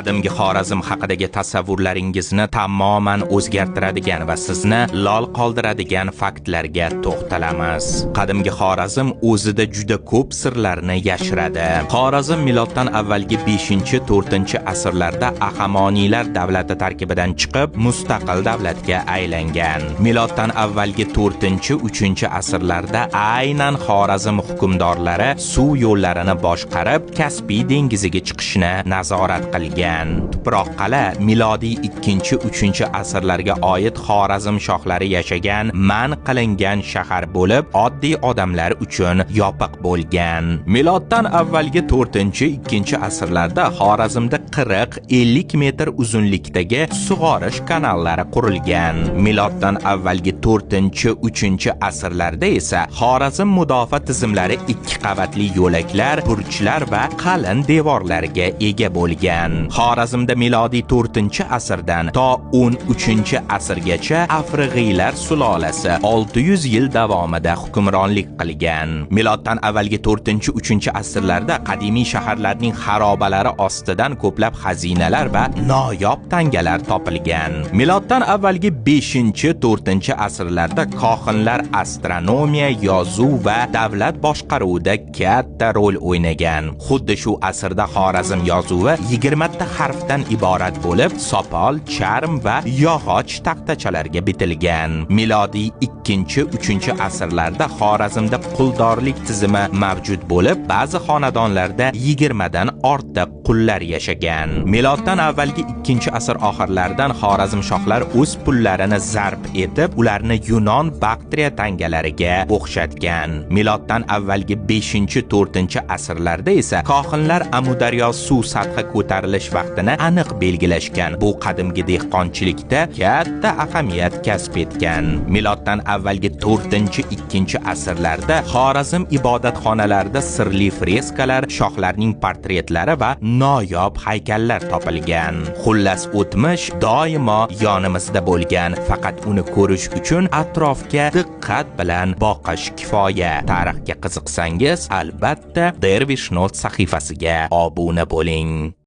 Qadimgi Xorazm haqidagi tasavvurlaringizni tamoman o'zgartiradigan va sizni lol qoldiradigan faktlarga to'xtalamiz. Qadimgi Xorazm o'zida juda ko'p sirlarni yashiradi. Xorazm miloddan avvalgi 5-4 asrlarda Ahamoniylar davlati tarkibidan chiqib, mustaqil davlatga aylangan. Miloddan avvalgi 4-3 asrlarda aynan Xorazm hukmdorlari suv yo'llarini boshqarib, Kaspiy dengiziga chiqishni nazorat qilgan. Tuproq qala milodiy 2-3 asrlarga oid Xorazm shohlari yashagan, man qilingan shahar bo'lib, oddiy odamlar uchun yopiq bo'lgan. Miloddan avvalgi 4-2 asrlarda Xorazmda 40-50 metr uzunlikdagi sug'orish kanallari qurilgan. Miloddan avvalgi 4-3 asrlarda esa Xorazm mudofaa tizimlari 2 qavatli yo'laklar, burchlar va qalin devorlarga ega bo'lgan. Xorazmda milodiy 4-asrdan to 13-asrgacha Afrig'iylar sulolasi 600 yil davomida hukmronlik qilgan. Miloddan avvalgi 4-3 asrlarda qadimiy shaharlarning xarobalari ostidan ko'plab xazinalar va noyob tangalar topilgan. Miloddan avvalgi 5-4 asrlarda kohinlar astronomiya, yozuv va davlat boshqaruvida katta rol o'ynagan. Xuddi shu asrda Xorazm yozuvi 20 ta harfdan iborat bo'lib, sopol, charm va yog'och taxtachalarga bitilgan. Milodiy 2-3 asrlarda Xorazmda quldorlik tizimi mavjud bo'lib, ba'zi xonadonlarda 20 dan ortiq qullar yashagan. Miloddan avvalgi 2-asr oxirlaridan Xorazm shohlar o'z pullarini zarb etib, ularni Yunon Baktriya tangalariga o'xshatgan. Miloddan avvalgi 5-4 asrlarda esa kohinlar Amudaryo suv sathi ko'tarilish vaqtini aniq belgilashgan. Bu qadimgi dehqonchilikda katta ahamiyat kasb etgan. Miloddan avvalgi 4-2 asrlarda Xorazm ibodatxonalarida sirli freskalar, shohlarning portretlari va noyob haykallar topilgan. Xullas, o'tmish doimo yonimizda bo'lgan, faqat uni ko'rish uchun atrofga diqqat bilan boqish kifoya. Tarixga qiziqsangiz, albatta Dervish Not sahifasiga obuna bo'ling.